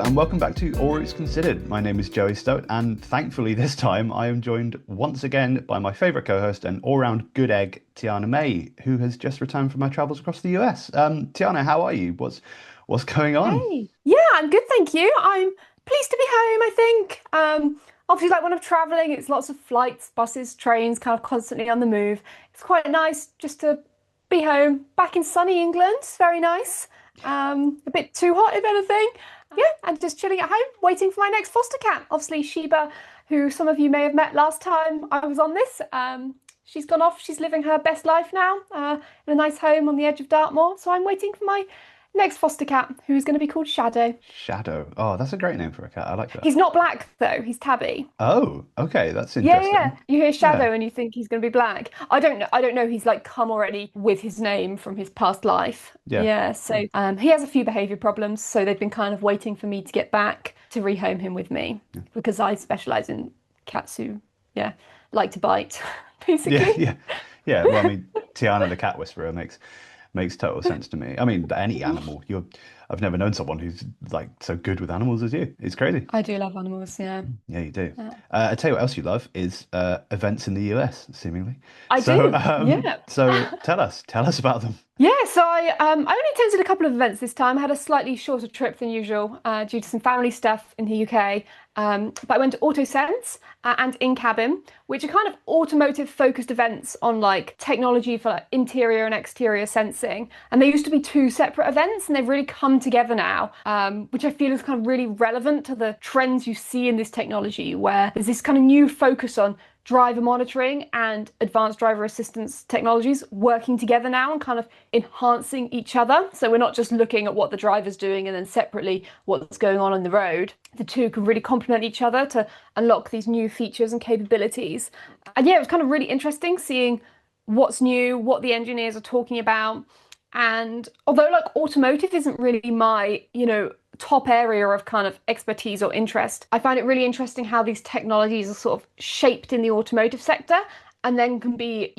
and welcome back to All Routes Considered. My name is Joey Stoat, and thankfully this time I am joined once again by my favourite co-host and all-round good egg, Tiana May, who has just returned from her travels across the US. Tiana, how are you? What's going on? Hey, yeah, I'm good, thank you. I'm pleased to be home, I think. Obviously, like when I'm traveling, it's lots of flights, buses, trains, kind of constantly on the move. It's quite nice just to be home, back in sunny England. It's very nice. A bit too hot, if anything. Yeah, and just chilling at home, waiting for my next foster cat. Obviously, Sheba, who some of you may have met last time I was on this. She's gone off. She's living her best life now, in a nice home on the edge of Dartmoor. So I'm waiting for my next foster cat, who's going to be called Shadow. Shadow. Oh, that's a great name for a cat. I like that. He's not black though. He's tabby. Oh, okay, that's Yeah, yeah. interesting. You hear Yeah, Shadow and you think he's going to be black. I don't know. I don't know. He's like come already with his name from his past life. yeah. Yeah. So he has a few behavior problems. So they've been kind of waiting for me to get back to rehome him with me because I specialize in cats who, yeah, like to bite, Yeah, basically. yeah, yeah. Well, I mean, Tiana the cat whisperer makes total sense to me. I mean, any animal. I've never known someone who's like so good with animals as you. It's crazy. I do love animals. Yeah. Yeah, you do. Yeah. I tell you what else you love is events in the US, seemingly. I So, do. Yeah. so tell us about them. Yeah, so I only attended a couple of events this time. I had a slightly shorter trip than usual due to some family stuff in the UK. But I went to AutoSense and In Cabin, which are kind of automotive focused events on like technology for like interior and exterior sensing. And they used to be two separate events, and they've really come together now, which I feel is kind of really relevant to the trends you see in this technology, where there's this kind of new focus on driver monitoring and advanced driver assistance technologies working together now and kind of enhancing each other. So we're not just looking at what the driver's doing and then separately what's going on the road. The two can really complement each other to unlock these new features and capabilities. And yeah, it was kind of really interesting seeing what's new, what the engineers are talking about. And although like automotive isn't really my, top area of kind of expertise or interest, I find it really interesting how these technologies are sort of shaped in the automotive sector and then can be,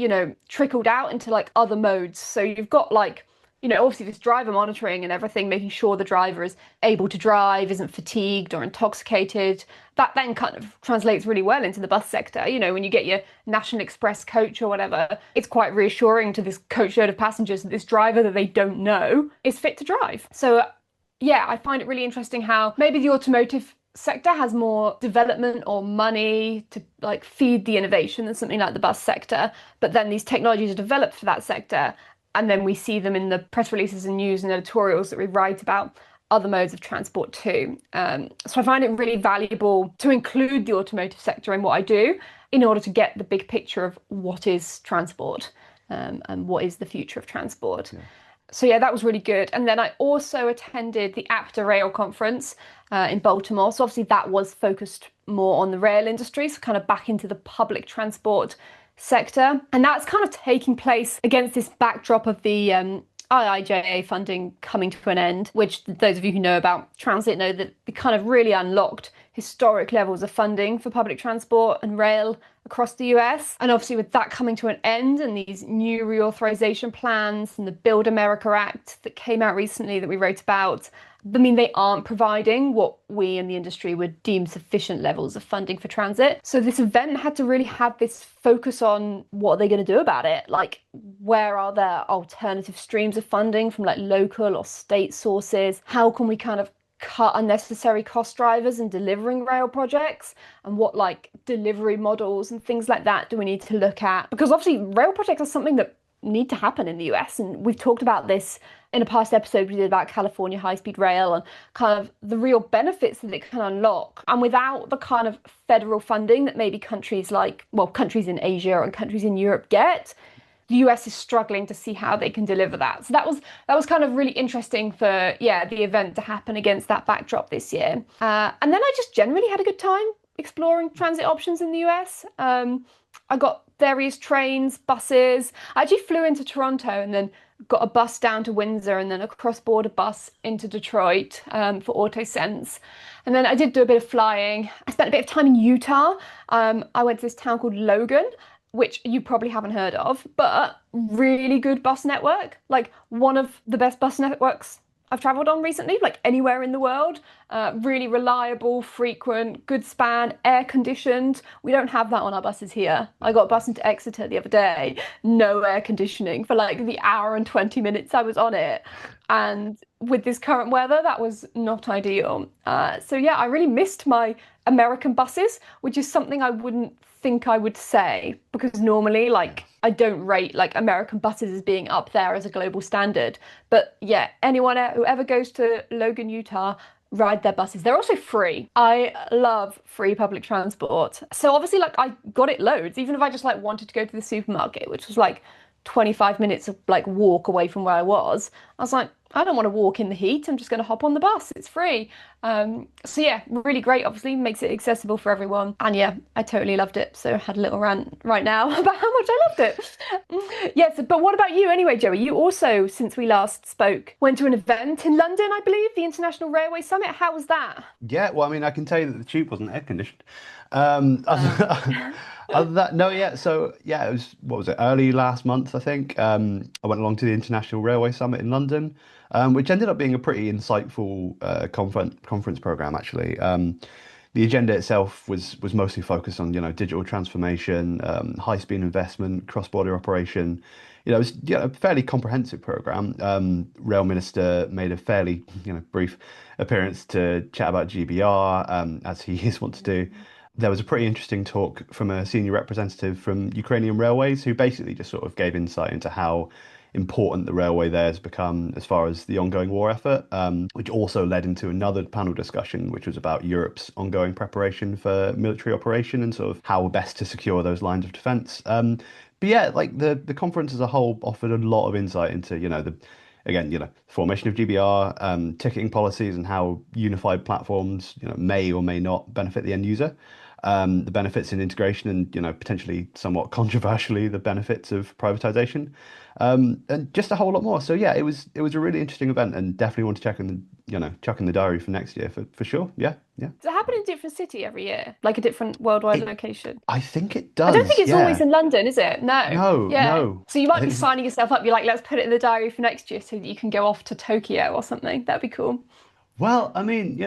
trickled out into like other modes. So you've got like, obviously this driver monitoring and everything, making sure the driver is able to drive, isn't fatigued or intoxicated. That then kind of translates really well into the bus sector. When you get your National Express coach or whatever, it's quite reassuring to this coach load of passengers that this driver that they don't know is fit to drive. So yeah, I find it really interesting how maybe the automotive sector has more development or money to like feed the innovation than something like the bus sector, but then these technologies are developed for that sector, and then we see them in the press releases and news and editorials that we write about other modes of transport too. So I find it really valuable to include the automotive sector in what I do in order to get the big picture of what is transport, and what is the future of transport. Yeah. So yeah, that was really good. And then I also attended the APTA Rail conference in Baltimore. So obviously that was focused more on the rail industry, so kind of back into the public transport sector. And that's kind of taking place against this backdrop of the IIJA funding coming to an end, which those of you who know about transit know that it kind of really unlocked historic levels of funding for public transport and rail across the US. And obviously with that coming to an end and these new reauthorization plans and the Build America Act that came out recently that we wrote about, I mean, they aren't providing what we in the industry would deem sufficient levels of funding for transit. So this event had to really have this focus on what are they going to do about it? Like, where are there alternative streams of funding from like local or state sources? How can we kind of cut unnecessary cost drivers in delivering rail projects, and what like delivery models and things like that do we need to look at? Because obviously rail projects are something that need to happen in the US, and we've talked about this in a past episode we did about California high-speed rail and kind of the real benefits that it can unlock. And without the kind of federal funding that maybe countries like, well, countries in Asia and countries in Europe get, the US is struggling to see how they can deliver that. So that was kind of really interesting for, yeah, the event to happen against that backdrop this year. And then I just generally had a good time exploring transit options in the US. I got various trains, buses. I actually flew into Toronto and then got a bus down to Windsor and then a cross-border bus into Detroit for AutoSense. And then I did do a bit of flying. I spent a bit of time in Utah. I went to this town called Logan, which you probably haven't heard of, but really good bus network, like one of the best bus networks I've traveled on recently, like anywhere in the world. Really reliable, frequent, good span, air conditioned. We don't have that on our buses here. I got a bus into Exeter the other day, no air conditioning for like the hour and 20 minutes I was on it. And with this current weather, that was not ideal. So yeah, I really missed my American buses, which is something I wouldn't think I would say because normally, like, I don't rate like American buses as being up there as a global standard. But yeah, anyone who ever goes to Logan, Utah, ride their buses. They're also free. I love free public transport. So obviously, like, I got it loads, even if I just like wanted to go to the supermarket, which was like 25 minutes of like walk away from where I was. I was like, I don't want to walk in the heat. I'm just going to hop on the bus. It's free. So yeah, really great. Obviously, makes it accessible for everyone. And yeah, I totally loved it. So I had a little rant right now about how much I loved it. Yes, but what about you anyway, Joey? You also, since we last spoke, went to an event in London, I believe, the International Railway Summit. How was that? Yeah, well, I mean, I can tell you that the tube wasn't air conditioned. Um, Other than that, no, yeah. So yeah, it was what was it? Early last month, I think. I went along to the International Railway Summit in London, which ended up being a pretty insightful conference program, actually. The agenda itself was mostly focused on, digital transformation, high-speed investment, cross-border operation. It was a fairly comprehensive program. Rail Minister made a fairly, brief appearance to chat about GBR, as he is wont to do. There was a pretty interesting talk from a senior representative from Ukrainian Railways who basically just sort of gave insight into how important the railway there has become as far as the ongoing war effort, which also led into another panel discussion, which was about Europe's ongoing preparation for military operation and sort of how best to secure those lines of defence. But yeah, like the conference as a whole offered a lot of insight into, formation of GBR, ticketing policies and how unified platforms, may or may not benefit the end user. The benefits in integration and, potentially somewhat controversially, the benefits of privatization, and just a whole lot more. So yeah, it was a really interesting event and definitely want to check in the diary for next year for sure. Yeah, yeah. Does it happen in a different city every year? Like a different worldwide It, location? I think it I don't think does. it's always Yeah. in London, is it? No. No, Yeah. no. So you I might be think signing yourself up. You're like, let's put it in the diary for next year so that you can go off to Tokyo or something. That'd be cool. well, I mean,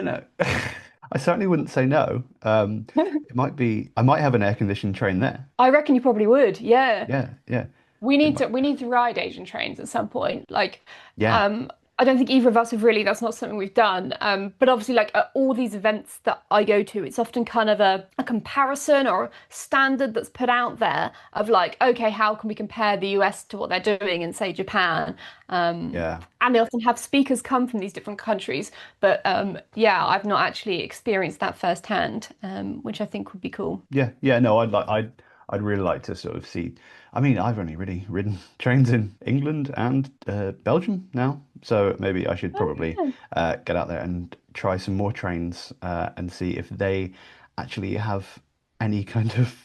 I certainly wouldn't say no. It might be. I might have an air-conditioned train there. I reckon you probably would. Yeah. Yeah, yeah. We It need might. to we need to ride Asian trains at some point. Like, Yeah. um, I don't think either of us have really. That's not something we've done. But obviously, like at all these events that I go to, it's often kind of a comparison or a standard that's put out there of like, okay, how can we compare the US to what they're doing in, say, Japan? Yeah. And they often have speakers come from these different countries. But yeah, I've not actually experienced that firsthand, which I think would be cool. Yeah, yeah, no, I'd really like to sort of see. I mean, I've only really ridden trains in England and Belgium now, so maybe I should Oh, probably yeah. get out there and try some more trains and see if they actually have any kind of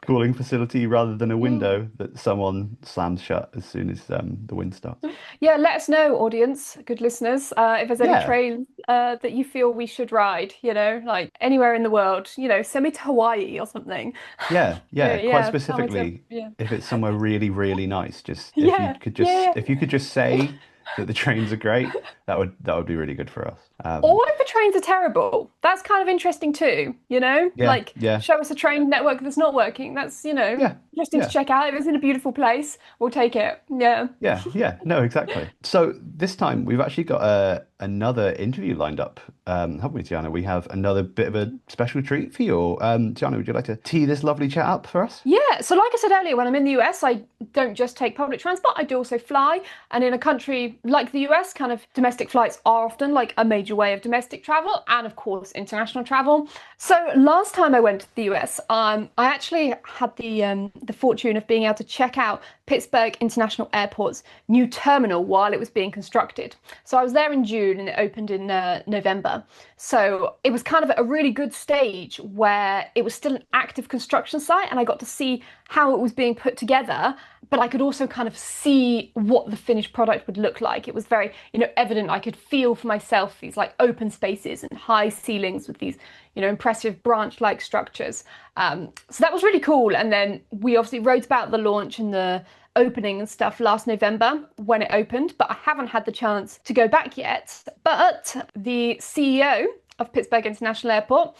cooling facility rather than a window that someone slams shut as soon as the wind starts. Yeah, let us know, audience, good listeners, if there's any Yeah, trains that you feel we should ride, like anywhere in the world, send me to Hawaii or something. yeah, Yeah, yeah. Quite yeah, tell me to, specifically, yeah. if it's somewhere really, really nice, just Yeah, yeah, if you could just say that the trains are great, that would be really good for us. or if the trains are terrible. That's kind of interesting too, Yeah, like yeah, show us a train network that's not working. That's, yeah, interesting to yeah. check out. If it's in a beautiful place, we'll take it. Yeah. Yeah, yeah, no, exactly. So this time we've actually got another interview lined up, haven't we, Tiana? We have another bit of a special treat for you. Tiana, would you like to tee this lovely chat up for us? Yeah, so like I said earlier, when I'm in the US, I don't just take public transport, I do also fly. And in a country like the US, kind of domestic flights are often like a major way of domestic travel and, of course, international travel. So last time I went to the US, I actually had the fortune of being able to check out Pittsburgh International Airport's new terminal while it was being constructed. So I was there in June and it opened in November. So it was kind of a really good stage where it was still an active construction site and I got to see how it was being put together but I could also kind of see what the finished product would look like. It was very, evident. I could feel for myself these like open spaces and high ceilings with these, impressive branch-like structures. So that was really cool. And then we obviously wrote about the launch and the opening and stuff last November when it opened, but I haven't had the chance to go back yet. But the CEO of Pittsburgh International Airport,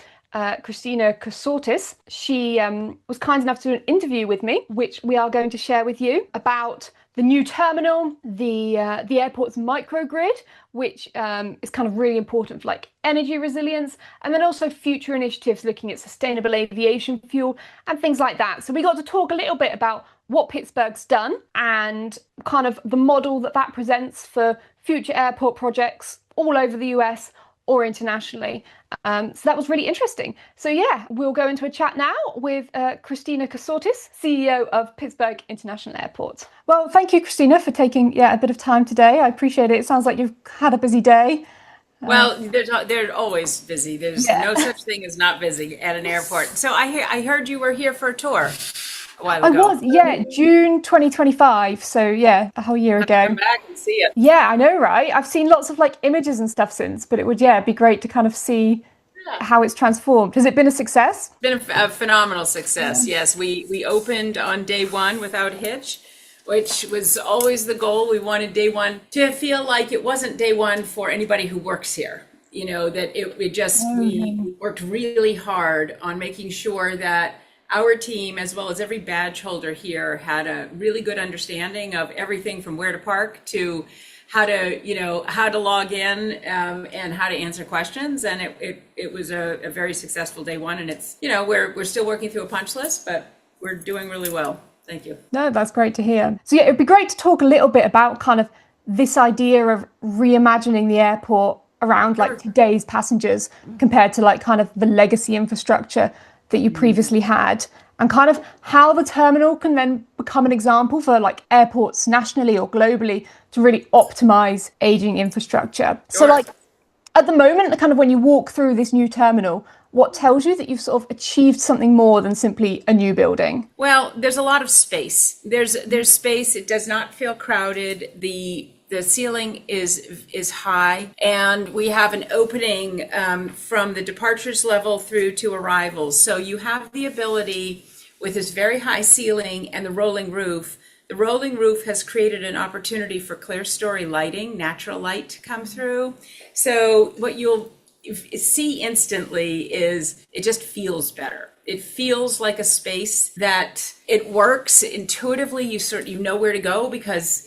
Christina Cassotis, she was kind enough to do an interview with me, which we are going to share with you, about the new terminal, the airport's microgrid, which is kind of really important for like energy resilience, and then also future initiatives looking at sustainable aviation fuel and things like that. So we got to talk a little bit about what Pittsburgh's done and kind of the model that presents for future airport projects all over the US or internationally. So that was really interesting. So yeah, we'll go into a chat now with Christina Cassotis, CEO of Pittsburgh International Airport. Well, thank you, Christina, for taking a bit of time today. I appreciate it. It sounds like you've had a busy day. Well, they're always busy. There's no such thing as not busy at an airport. So I heard you were here for a tour a while ago. I was, June 2025. So yeah, a whole year ago. Come back and see it. Yeah, I know, right? I've seen lots of like images and stuff since, but it would be great to kind of see how it's transformed. Has it been a success? It's been a phenomenal success. Yeah. Yes, we opened on day one without a hitch, which was always the goal. We wanted day one to feel like it wasn't day one for anybody who works here. That we worked really hard on making sure that our team, as well as every badge holder here, had a really good understanding of everything from where to park to how to log in and how to answer questions. And it was a very successful day one. And it's, we're still working through a punch list, but we're doing really well. Thank you. No, that's great to hear. So yeah, it'd be great to talk a little bit about kind of this idea of reimagining the airport around like today's passengers compared to like kind of the legacy infrastructure that you previously had, and kind of how the terminal can then become an example for like airports nationally or globally to really optimize aging infrastructure. So like at the moment, kind of when you walk through this new terminal, what tells you that you've sort of achieved something more than simply a new building? Well, there's a lot of space. There's space. It does not feel crowded. The ceiling is high, and we have an opening from the departures level through to arrivals. So you have the ability with this very high ceiling and the rolling roof. The rolling roof has created an opportunity for clear story lighting, natural light to come through. So what you'll see instantly is it just feels better. It feels like a space that it works intuitively. You know where to go because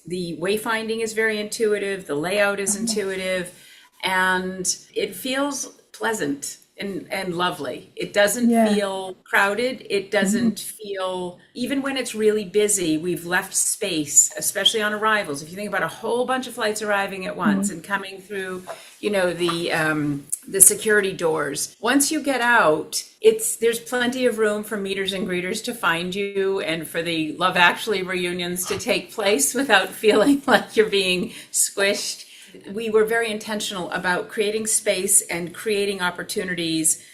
the wayfinding is very intuitive. The layout is intuitive, and it feels pleasant and lovely. It doesn't feel crowded. It doesn't feel, even when it's really busy, we've left space, especially on arrivals. If you think about a whole bunch of flights arriving at once and coming through, the security doors. Once you get out, there's plenty of room for meeters and greeters to find you and for the Love Actually reunions to take place without feeling like you're being squished. We were very intentional about creating space and creating opportunities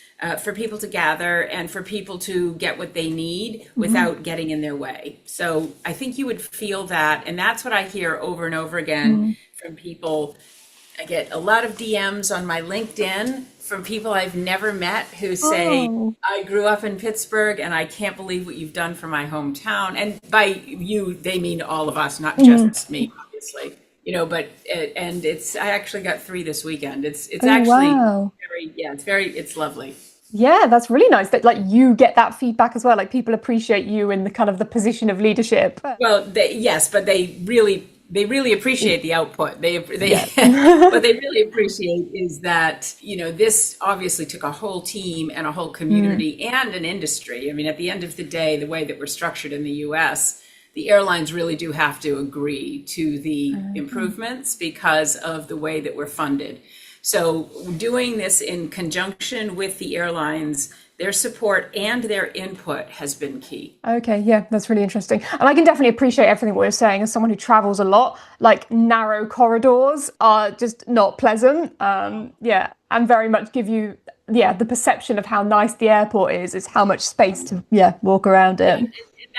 for people to gather and for people to get what they need without getting in their way. So I think you would feel that. And that's what I hear over and over again from people. I get a lot of DMs on my LinkedIn from people I've never met who say, I grew up in Pittsburgh and I can't believe what you've done for my hometown. And by you, they mean all of us, not just me, obviously. But I actually got 3 this weekend. It's actually it's lovely. Yeah, that's really nice that like you get that feedback as well. Like people appreciate you in the kind of the position of leadership. Well, but they really appreciate the output. What they really appreciate is that, this obviously took a whole team and a whole community and an industry. I mean, at the end of the day, the way that we're structured in the US, the airlines really do have to agree to the improvements because of the way that we're funded. So doing this in conjunction with the airlines, their support and their input has been key. Okay, yeah, that's really interesting. And I can definitely appreciate everything what you're saying as someone who travels a lot. Like narrow corridors are just not pleasant. And and very much give you, the perception of how nice the airport is how much space to, walk around it.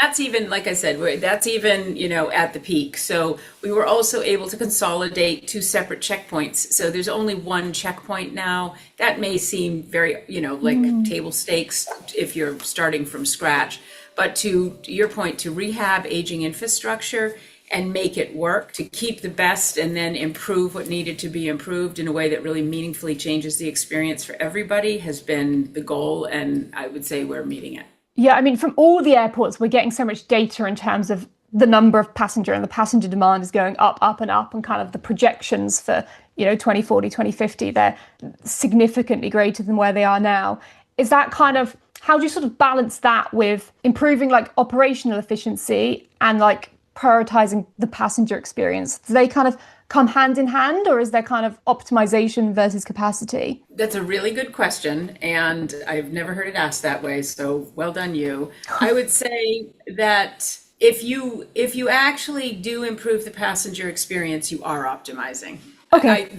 That's even, like I said, that's even, at the peak. So we were also able to consolidate two separate checkpoints. So there's only one checkpoint now. That may seem very, like table stakes if you're starting from scratch. But to your point, to rehab aging infrastructure and make it work, to keep the best and then improve what needed to be improved in a way that really meaningfully changes the experience for everybody has been the goal. And I would say we're meeting it. Yeah, I mean, from all the airports, we're getting so much data in terms of the number of passenger, and the passenger demand is going up, up and up, and kind of the projections for, 2040, 2050, they're significantly greater than where they are now. Is that kind of, how do you sort of balance that with improving like operational efficiency and like prioritizing the passenger experience? Do they kind of come hand in hand, or is there kind of optimization versus capacity? That's a really good question, and I've never heard it asked that way, so well done you. I would say that if you actually do improve the passenger experience, you are optimizing. Okay.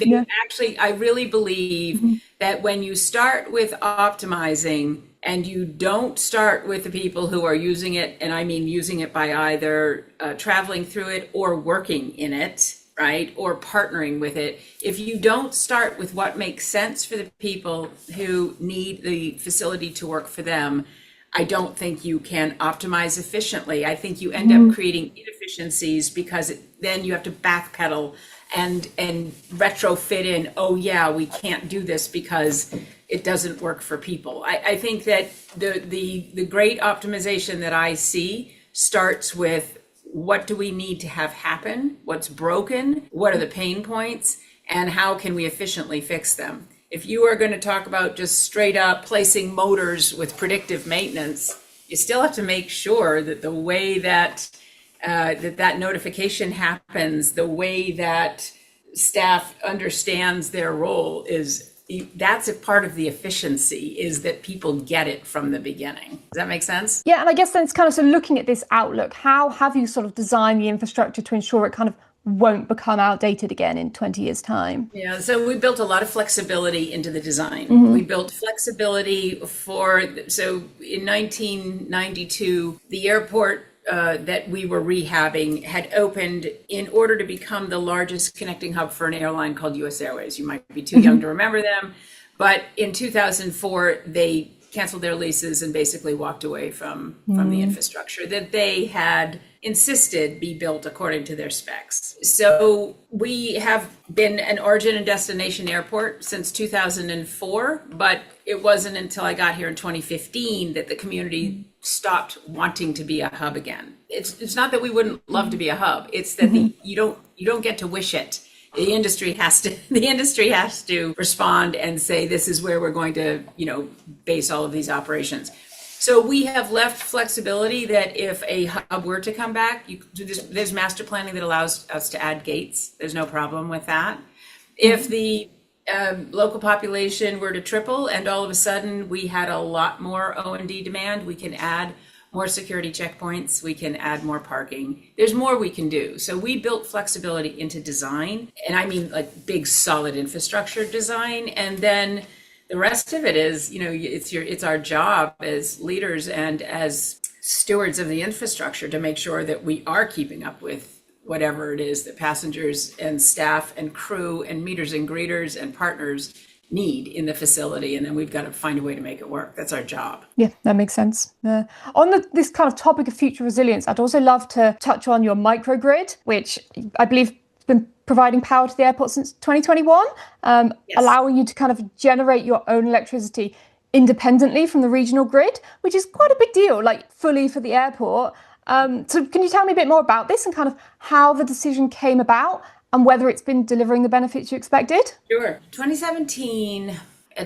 I really believe that when you start with optimizing and you don't start with the people who are using it, and I mean using it by either traveling through it or working in it, right, or partnering with it. If you don't start with what makes sense for the people who need the facility to work for them, I don't think you can optimize efficiently. I think you end up creating inefficiencies because then you have to backpedal and retrofit in, oh yeah, we can't do this because it doesn't work for people. I think that the great optimization that I see starts with, what do we need to have happen? What's broken? What are the pain points? And how can we efficiently fix them? If you are going to talk about just straight up placing motors with predictive maintenance, you still have to make sure that the way that that notification happens, the way that staff understands their role that's a part of the efficiency, is that people get it from the beginning. Does that make sense? Yeah, and I guess then it's kind of, so looking at this outlook, how have you sort of designed the infrastructure to ensure it kind of won't become outdated again in 20 years' time? Yeah, so we built a lot of flexibility into the design. We built flexibility so in 1992, the airport that we were rehabbing had opened in order to become the largest connecting hub for an airline called US Airways. You might be too young to remember them, but in 2004, they canceled their leases and basically walked away from the infrastructure that they had insisted be built according to their specs. So we have been an origin and destination airport since 2004, but it wasn't until I got here in 2015 that the community stopped wanting to be a hub again. It's not that we wouldn't love to be a hub. It's that you don't get to wish it. The industry has to respond and say, this is where we're going to, base all of these operations. So we have left flexibility that if a hub were to come back, there's master planning that allows us to add gates. There's no problem with that. If the local population were to triple and all of a sudden we had a lot more O&D demand, we can add more security checkpoints, we can add more parking. There's more we can do. So we built flexibility into design, and I mean like big solid infrastructure design. And then the rest of it is, it's our job as leaders and as stewards of the infrastructure to make sure that we are keeping up with whatever it is that passengers and staff and crew and meters and greeters and partners need in the facility. And then we've got to find a way to make it work. That's our job. Yeah, that makes sense. On this kind of topic of future resilience, I'd also love to touch on your microgrid, which I believe has been providing power to the airport since 2021, yes, allowing you to kind of generate your own electricity independently from the regional grid, which is quite a big deal, like fully for the airport. So can you tell me a bit more about this and kind of how the decision came about and whether it's been delivering the benefits you expected? Sure. 2017,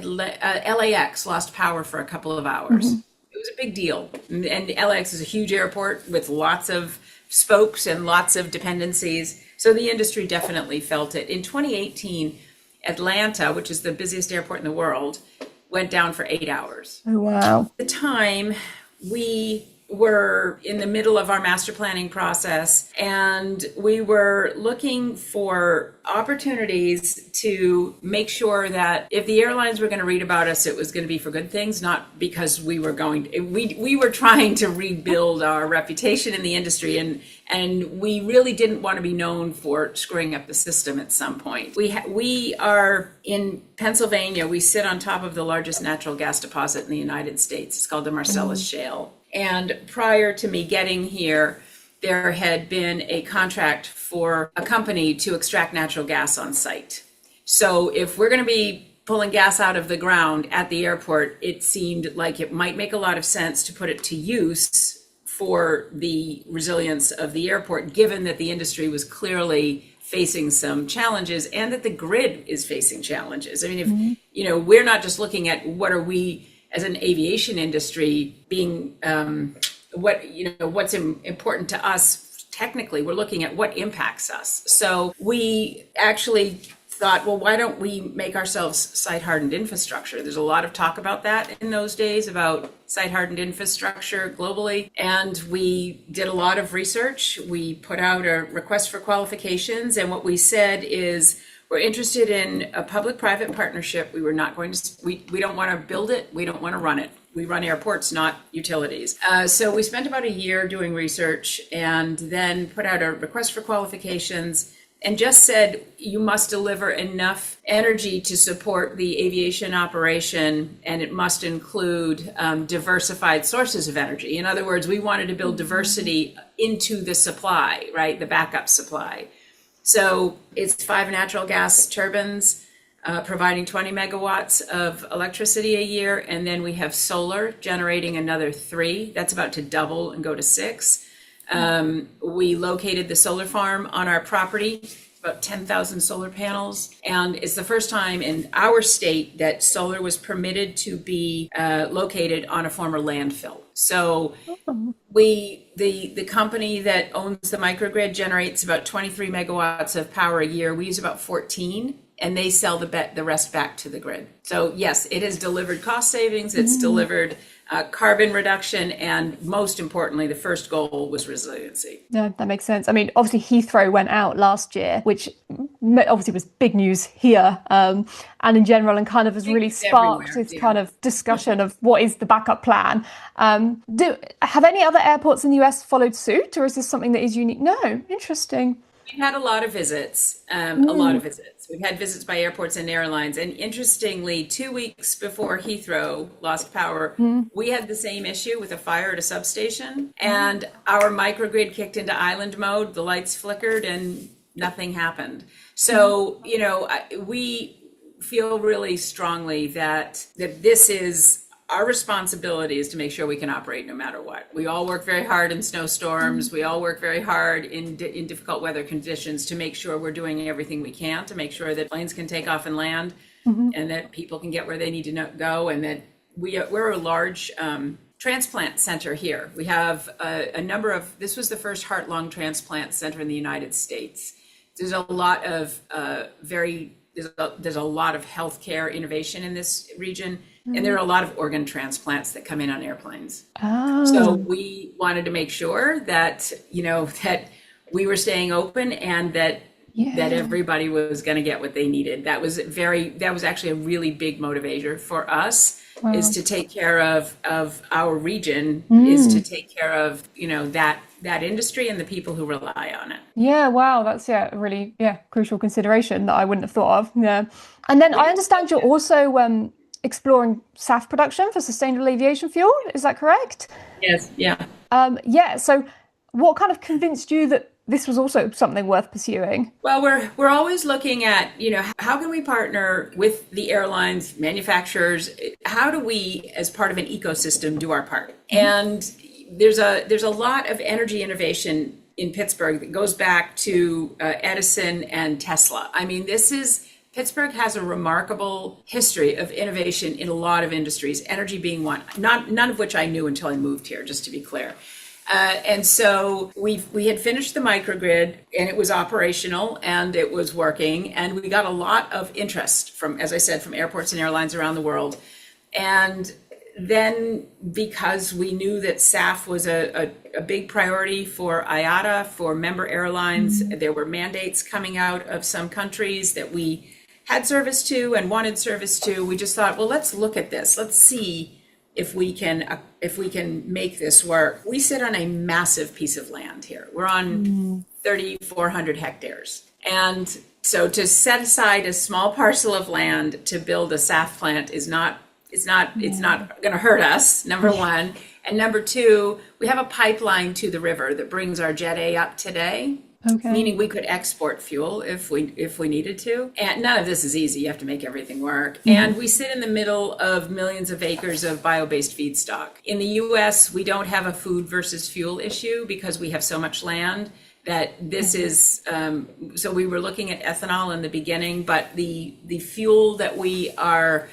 LAX lost power for a couple of hours. It was a big deal. And LAX is a huge airport with lots of spokes and lots of dependencies. So the industry definitely felt it. In 2018, Atlanta, which is the busiest airport in the world, went down for 8 hours. Oh, wow. At the time, we were in the middle of our master planning process, and we were looking for opportunities to make sure that if the airlines were going to read about us, it was going to be for good things, not because we were we were trying to rebuild our reputation in the industry, and we really didn't want to be known for screwing up the system at some point. We are in Pennsylvania. We sit on top of the largest natural gas deposit in the United States. It's called the Marcellus Shale. And prior to me getting here, there had been a contract for a company to extract natural gas on site. So if we're going to be pulling gas out of the ground at the airport, it seemed like it might make a lot of sense to put it to use for the resilience of the airport, given that the industry was clearly facing some challenges and that the grid is facing challenges. I mean, if we're not just looking at what are we as an aviation industry being, what's important to us technically, we're looking at what impacts us. So we actually thought, well, why don't we make ourselves site-hardened infrastructure? There's a lot of talk about that in those days, about site-hardened infrastructure globally. And we did a lot of research. We put out a request for qualifications. And what we said is, we're interested in a public-private partnership. We were not going to, we don't want to build it. We don't want to run it. We run airports, not utilities. So we spent about a year doing research and then put out a request for qualifications and just said, you must deliver enough energy to support the aviation operation, and it must include diversified sources of energy. In other words, we wanted to build diversity into the supply, right? The backup supply. So it's 5 natural gas turbines providing 20 megawatts of electricity a year. And then we have solar generating another 3. That's about to double and go to 6. We located the solar farm on our property, about 10,000 solar panels. And it's the first time in our state that solar was permitted to be located on a former landfill. So the company that owns the microgrid generates about 23 megawatts of power a year. We use about 14, and they sell the rest back to the grid. So yes, it has delivered cost savings. It's delivered carbon reduction, and most importantly, the first goal was resiliency. Yeah, that makes sense. I mean, obviously Heathrow went out last year, which obviously was big news here, and in general, and kind of has really sparked this kind of discussion of what is the backup plan. Have any other airports in the US followed suit, or is this something that is unique? No, interesting. We've had a lot of visits, a lot of visits. We've had visits by airports and airlines. And interestingly, 2 weeks before Heathrow lost power, we had the same issue with a fire at a substation. And our microgrid kicked into island mode, the lights flickered, and nothing happened. So, we feel really strongly that this is our responsibility is to make sure we can operate no matter what. We all work very hard in snowstorms. We all work very hard in difficult weather conditions to make sure we're doing everything we can to make sure that planes can take off and land, and that people can get where they need to go, and that we're a large transplant center here. We have a number of, this was the first heart-lung transplant center in the United States. There's a lot of there's a lot of healthcare innovation in this region. And there are a lot of organ transplants that come in on airplanes. Oh. So we wanted to make sure that, that we were staying open and that everybody was going to get what they needed. That was actually a really big motivator for us, is to take care of our region, is to take care of, that industry and the people who rely on it. Yeah, wow, that's a really crucial consideration that I wouldn't have thought of. Yeah. And then I understand you're also exploring SAF production for sustainable aviation fuel. Is that correct? Yes. Yeah. So what kind of convinced you that this was also something worth pursuing? Well, we're always looking at, how can we partner with the airlines, manufacturers? How do we, as part of an ecosystem, do our part? And there's a lot of energy innovation in Pittsburgh that goes back to Edison and Tesla. I mean, Pittsburgh has a remarkable history of innovation in a lot of industries, energy being one, none of which I knew until I moved here, just to be clear. And so we had finished the microgrid, and it was operational and it was working, and we got a lot of interest from, as I said, from airports and airlines around the world. And then because we knew that SAF was a big priority for IATA, for member airlines, there were mandates coming out of some countries that we had service to and wanted service to. We just thought, well, let's look at this. Let's see if we can make this work. We sit on a massive piece of land here. We're on 3,400 hectares. And so to set aside a small parcel of land to build a SAF plant is not it's not going to hurt us, number one. And number two, we have a pipeline to the river that brings our Jet A up today. Okay. Meaning we could export fuel if we needed to. And none of this is easy. You have to make everything work. And we sit in the middle of millions of acres of bio-based feedstock. In the US, we don't have a food versus fuel issue because we have so much land that this is, so we were looking at ethanol in the beginning, but the fuel that we are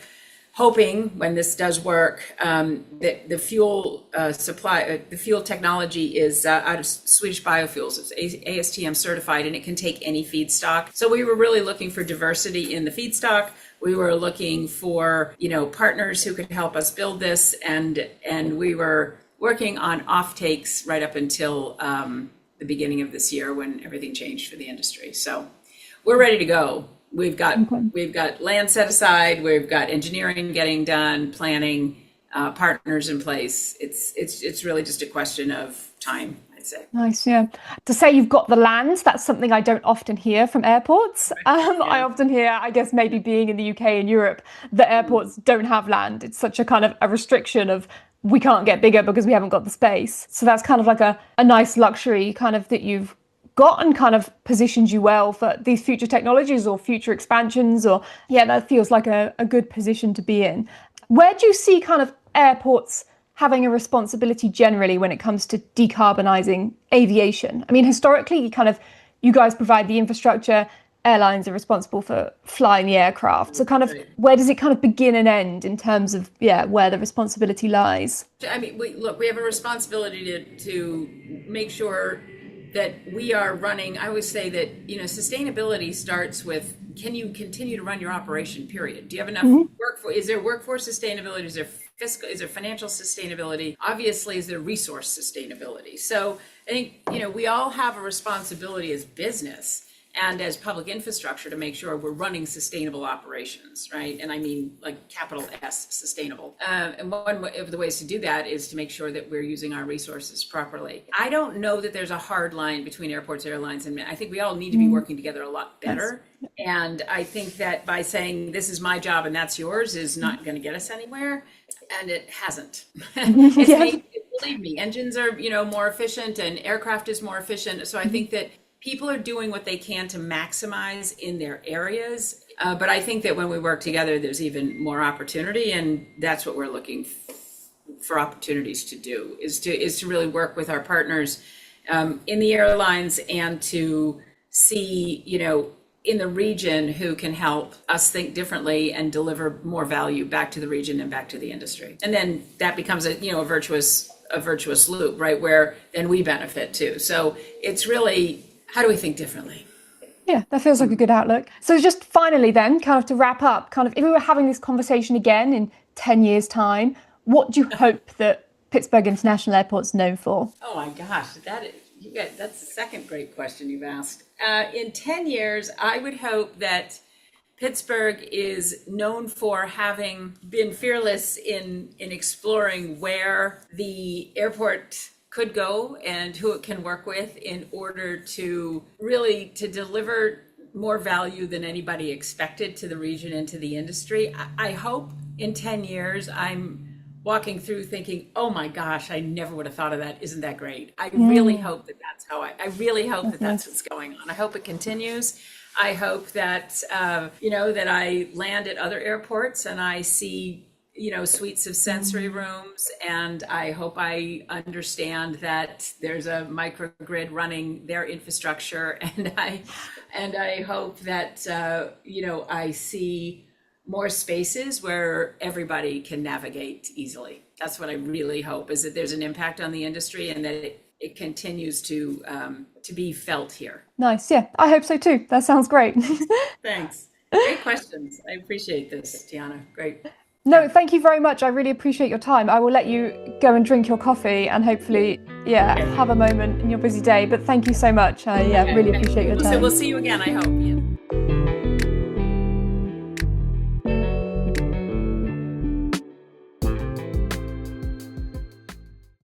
hoping when this does work, that the fuel supply, the fuel technology is out of Swedish biofuels. It's ASTM certified and it can take any feedstock. So we were really looking for diversity in the feedstock. We were looking for, partners who could help us build this, and we were working on offtakes right up until the beginning of this year when everything changed for the industry. So we're ready to go. We've got land set aside. We've got engineering getting done, planning, partners in place. It's really just a question of time, I'd say. Nice, yeah. To say you've got the land, that's something I don't often hear from airports. I often hear, I guess maybe being in the UK and Europe, the airports don't have land. It's such a kind of a restriction of we can't get bigger because we haven't got the space. So that's kind of like a nice luxury kind of that you've got and kind of positions you well for these future technologies or future expansions, or that feels like a good position to be in. Where do you see kind of airports having a responsibility generally when it comes to decarbonising aviation? I mean, historically, you guys provide the infrastructure, airlines are responsible for flying the aircraft. So kind of where does it kind of begin and end in terms of, where the responsibility lies? I mean, we have a responsibility to make sure that we are running. I always say that, sustainability starts with, can you continue to run your operation, period? Do you have enough workforce? Is there workforce sustainability? Is there financial sustainability? Obviously, is there resource sustainability? So I think, we all have a responsibility as business and as public infrastructure to make sure we're running sustainable operations, right? And I mean like capital S, sustainable. And one of the ways to do that is to make sure that we're using our resources properly. I don't know that there's a hard line between airports, airlines, and I think we all need to be working together a lot better. Yes. And I think that by saying this is my job and that's yours is not going to get us anywhere. And it hasn't. Believe me, engines are, more efficient and aircraft is more efficient. So I think that people are doing what they can to maximize in their areas. But I think that when we work together, there's even more opportunity. And that's what we're looking for opportunities to do, is to really work with our partners in the airlines and to see, in the region who can help us think differently and deliver more value back to the region and back to the industry. And then that becomes a virtuous loop, right? Where then we benefit too. So it's really, how do we think differently? Yeah, that feels like a good outlook. So just finally then, kind of to wrap up, kind of if we were having this conversation again in 10 years' time, what do you hope that Pittsburgh International Airport's known for? Oh my gosh, that's the second great question you've asked. In 10 years, I would hope that Pittsburgh is known for having been fearless in exploring where the airport could go and who it can work with in order to really to deliver more value than anybody expected to the region and to the industry. I hope in 10 years I'm walking through thinking, oh my gosh, I never would have thought of that. Isn't that great? I really hope that that's how I really hope that that's what's going on. I hope it continues. I hope that, that I land at other airports and I see, suites of sensory rooms. And I hope I understand that there's a microgrid running their infrastructure. And I hope that, I see more spaces where everybody can navigate easily. That's what I really hope, is that there's an impact on the industry and that it continues to be felt here. Nice. Yeah, I hope so too. That sounds great. Thanks. Great questions. I appreciate this, Tiana. Great. No, thank you very much. I really appreciate your time. I will let you go and drink your coffee and hopefully, have a moment in your busy day. But thank you so much. I really appreciate your time. So we'll see you again, I hope. Yeah.